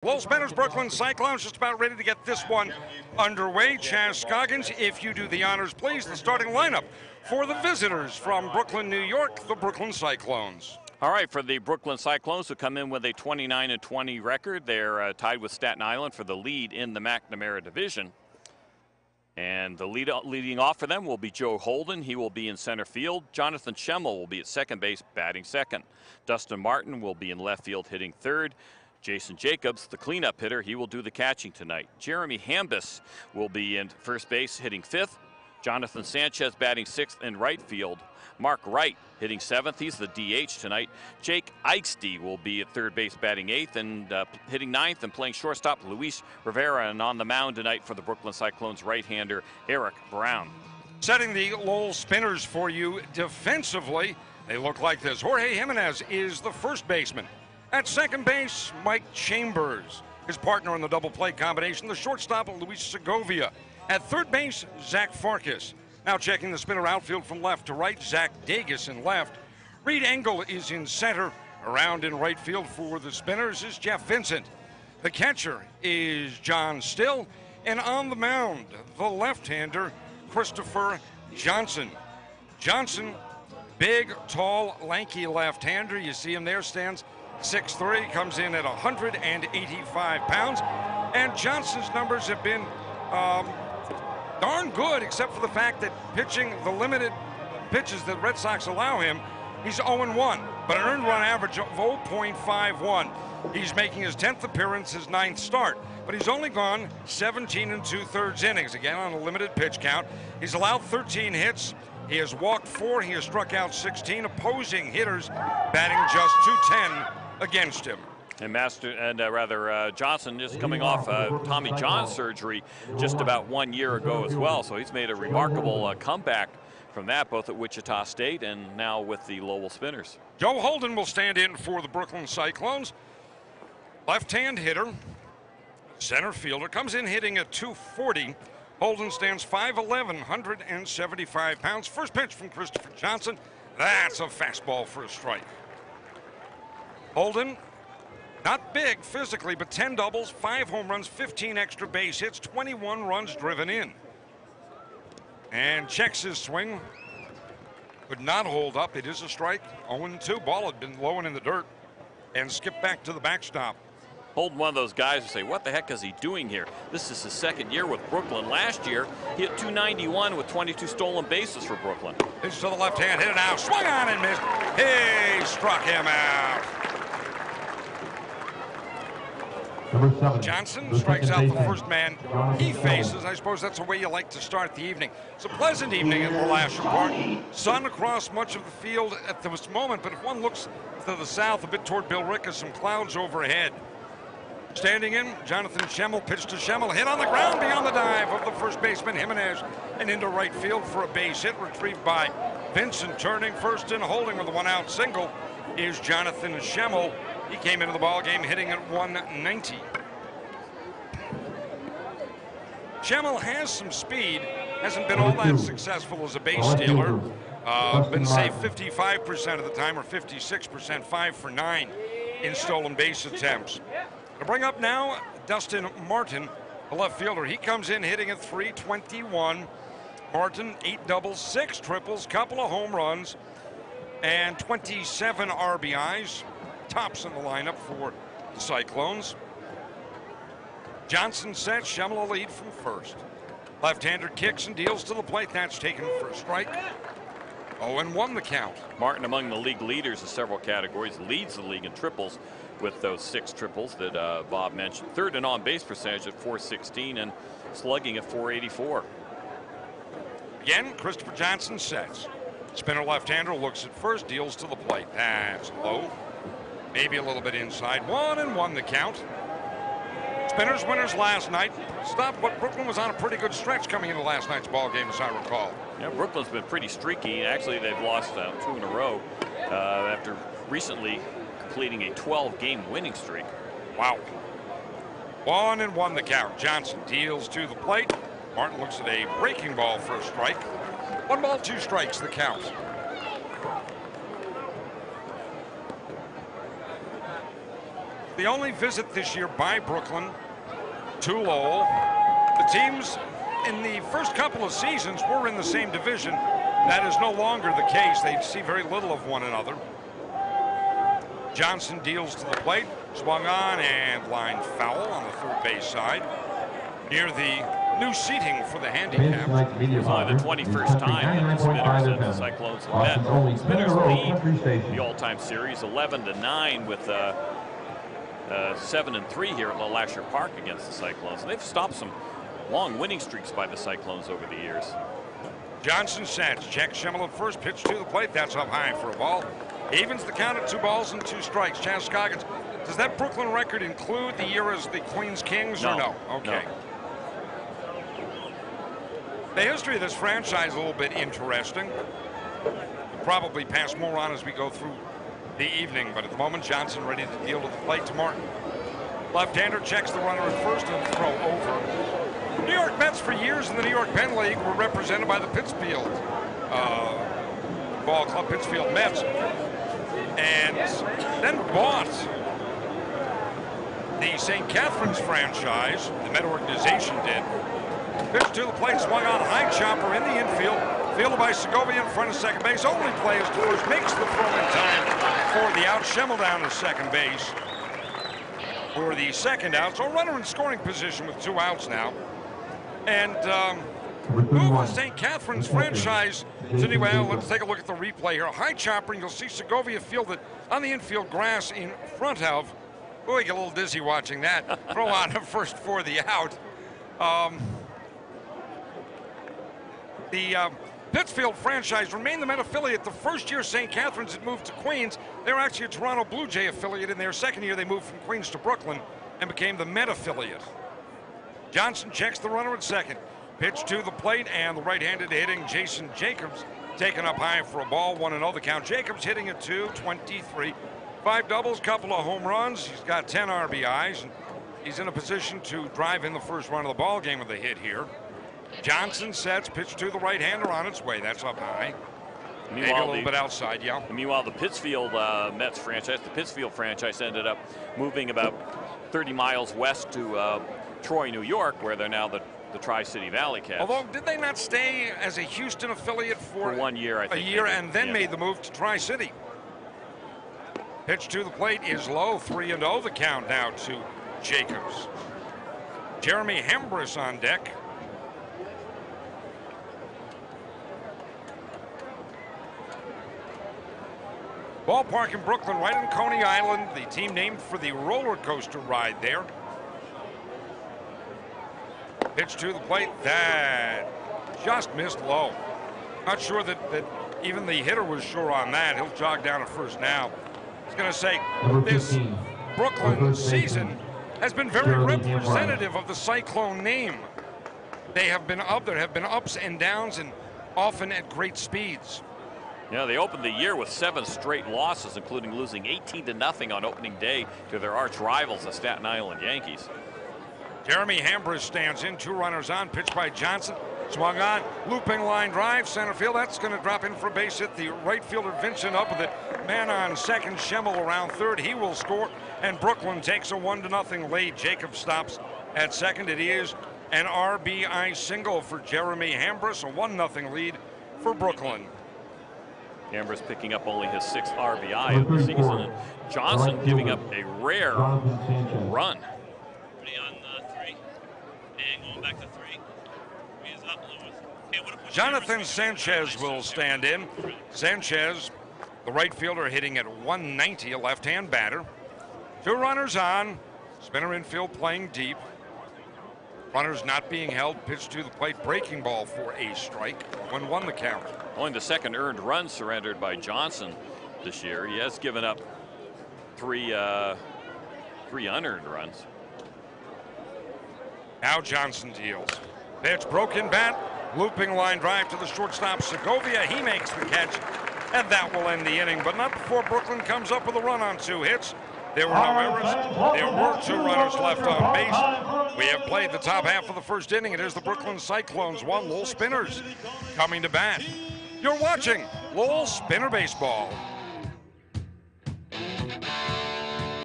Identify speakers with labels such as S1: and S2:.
S1: Lowell Spinners, Brooklyn Cyclones, just about ready to get this one underway. Chaz Scoggins, if you do the honors, please. The starting lineup for the visitors from Brooklyn, New York, the Brooklyn Cyclones.
S2: All right, for the Brooklyn Cyclones, who come in with a 29-20 record, they're tied with Staten Island for the lead in the McNamara division. And the leading off for them will be Joe Holden. He will be in center field. Jonathan Schemmel will be at second base, batting second. Dustin Martin will be in left field, hitting third. Jason Jacobs, the cleanup hitter, he will do the catching tonight. Jeremy Hambus will be in first base, hitting fifth. Jonathan Sanchez batting sixth in right field. Mark Wright hitting seventh. He's the DH tonight. Jake Eichste will be at third base batting eighth and hitting ninth, and playing shortstop Luis Rivera. And on the mound tonight for the Brooklyn Cyclones, right-hander Eric Brown.
S1: Setting the Lowell Spinners for you defensively, they look like this. Jorge Jimenez is the first baseman. At second base, Mike Chambers. His partner in the double play combination, the shortstop Luis Segovia. At third base, Zach Farkas. Now checking the Spinner outfield from left to right, Zach Davis in left. Reed Engel is in center. Around in right field for the Spinners is Jeff Vincent. The catcher is John Still. And on the mound, the left-hander, Christopher Johnson. Johnson, big, tall, lanky left-hander. You see him there, stands 6'3", comes in at 185 pounds. And Johnson's numbers have been darn good, except for the fact that pitching the limited pitches that Red Sox allow him, he's 0-1, but an earned run average of 0.51. He's making his 10th appearance, his 9th start, but he's only gone 17 2/3 innings, again on a limited pitch count. He's allowed 13 hits. He has walked 4. He has struck out 16. Opposing hitters batting just .210 against him.
S2: And Johnson is coming off Tommy John surgery just about 1 year ago as well. So he's made a remarkable comeback from that, both at Wichita State and now with the Lowell Spinners.
S1: Joe Holden will stand in for the Brooklyn Cyclones. Left-hand hitter, center fielder, comes in hitting at .240. Holden stands 5'11", 175 pounds. First pitch from Christopher Johnson. That's a fastball for a strike. Holden, not big physically, but 10 doubles, 5 home runs, 15 extra base hits, 21 runs driven in. And checks his swing. Could not hold up. It is a strike. 0-2. Ball had been low and in the dirt and skipped back to the backstop.
S2: Holden, one of those guys who say, what the heck is he doing here? This is his second year with Brooklyn. Last year, he hit .291 with 22 stolen bases for Brooklyn.
S1: Pitch to the left hand, hit it out, swung on and missed. He struck him out. Johnson strikes out the first man he faces. I suppose that's the way you like to start the evening. It's a pleasant evening at Lasher Park. Sun across much of the field at this moment, but if one looks to the south, a bit toward Billerica, some clouds overhead. Standing in, Jonathan Schemmel, pitch to Schemmel, hit on the ground beyond the dive of the first baseman Jimenez, and into right field for a base hit, retrieved by Vincent. Turning first and holding with a one-out single is Jonathan Schemmel. He came into the ball game hitting at 190. Schemmel has some speed, hasn't been all that successful as a base stealer. Been say 55% of the time, or 56%, 5 for 9 in stolen base attempts. To bring up now Dustin Martin, the left fielder. He comes in hitting at .321. Martin, 8 doubles, 6 triples, couple of home runs, and 27 RBIs. Tops in the lineup for the Cyclones. Johnson sets, Schemmel a lead from first. Left-hander kicks and deals to the plate. That's taken for a strike. 0-1 the count.
S2: Martin, among the league leaders in several categories, leads the league in triples with those 6 triples that Bob mentioned. Third in on-base percentage at .416 and slugging at .484.
S1: Again, Christopher Johnson sets. Spinner left-hander looks at first, deals to the plate. That's low. Maybe a little bit inside. 1-1 the count. Spinners winners last night. Stopped what Brooklyn was on a pretty good stretch coming into last night's ball game, as I recall.
S2: Yeah, Brooklyn's been pretty streaky. Actually, they've lost 2 in a row after recently completing a 12-game winning streak.
S1: Wow. 1-1 the count. Johnson deals to the plate. Martin looks at a breaking ball for a strike. 1 ball, 2 strikes the count. the only visit this year by Brooklyn to Lowell. The teams in the first couple of seasons were in the same division. That is no longer the case. They see very little of one another. Johnson deals to the plate, swung on and line foul on the third base side near the new seating for the handicap.
S2: It's only the 21st time that the Spinners and the Cyclones have met. Spinners lead the all-time series 11-9 with 7-3 here at Lowell Park against the Cyclones. They've stopped some long winning streaks by the Cyclones over the years.
S1: Johnson sets, checks Schimmel at first, pitch to the plate, that's up high for a ball. Evens the count at 2 balls and 2 strikes. Chaz Scoggins, does that Brooklyn record include the year as the Queens Kings or no? Okay. No. The history of this franchise is a little bit interesting. We'll probably pass more on as we go through the evening, but at the moment, Johnson ready to deal to the plate to Martin. Left-hander checks the runner at first and throw over. New York Mets for years in the New York Penn League were represented by the Pittsfield Ball Club, Pittsfield Mets, and then bought the St. Catharines franchise. The Met organization did. Pitch to the plate, swung on, high chopper in the infield, fielded by Segovia in front of second base. Only plays to first, makes the throw in time for the out. Schimmel down to second base for the second out. So runner in scoring position with 2 outs now. And move the St. Catharines franchise to the well. Let's take a look at the replay here. High chopper, and you'll see Segovia fielded on the infield grass in front of. Boy, you get a little dizzy watching that. Throw on to first for the out. The Pittsfield franchise remained the Met affiliate. The first year St. Catharines had moved to Queens, they were actually a Toronto Blue Jay affiliate. In their second year, they moved from Queens to Brooklyn and became the Met affiliate. Johnson checks the runner at second. Pitch to the plate, and the right-handed hitting Jason Jacobs taken up high for a ball. 1-0 the count. Jacobs hitting at .223. 5 doubles, couple of home runs. He's got 10 RBIs. And he's in a position to drive in the first run of the ball game with a hit here. Johnson sets, pitch to the right-hander on its way. That's up high. Maybe a little bit outside, yeah.
S2: Meanwhile, the Pittsfield Mets franchise, the Pittsfield franchise ended up moving about 30 miles west to Troy, New York, where they're now the Tri-City Valley Cats.
S1: Although, did they not stay as a Houston affiliate for
S2: 1 year, I think?
S1: A year, and then made the move to Tri-City. Pitch to the plate is low. 3-0 the count now to Jacobs. Jeremy Hembris on deck. Ballpark in Brooklyn, right on Coney Island. The team named for the roller coaster ride there. Pitch to the plate, that just missed low. Not sure that even the hitter was sure on that. He'll jog down at first now. I was going to say, this Brooklyn season has been very representative of the Cyclone name. There have been ups and downs, and often at great speeds.
S2: Yeah, they opened the year with 7 straight losses, including losing 18-0 on opening day to their arch rivals, the Staten Island Yankees.
S1: Jeremy Hembris stands in, 2 runners on, pitched by Johnson, swung on, looping line drive, center field. That's going to drop in for a base hit. The right fielder Vincent up with it. Man on second, Schimmel around third. He will score, and Brooklyn takes a 1-0 lead. Jacob stops at second. It is an RBI single for Jeremy Hembris, a 1-0 lead for Brooklyn.
S2: Hembris picking up only his 6th RBI of the season, and Johnson giving up a rare run.
S3: Back to 3. He is up, Lewis. Hey,
S1: Jonathan Sanchez will stand in. Sanchez, the right fielder, hitting at 190, a left-hand batter. 2 runners on. Spinner infield playing deep. Runners not being held. Pitch to the plate. Breaking ball for a strike. 1-1 the count.
S2: Only the 2nd earned run surrendered by Johnson this year. He has given up 3 unearned runs.
S1: Now Johnson deals. Pitch, broken bat, looping line drive to the shortstop Segovia. He makes the catch, and that will end the inning, but not before Brooklyn comes up with a run on 2 hits. There were no errors. There were 2 runners left on base. We have played the top half of the first inning. It is the Brooklyn Cyclones 1, Lowell Spinners coming to bat. You're watching Lowell Spinner Baseball.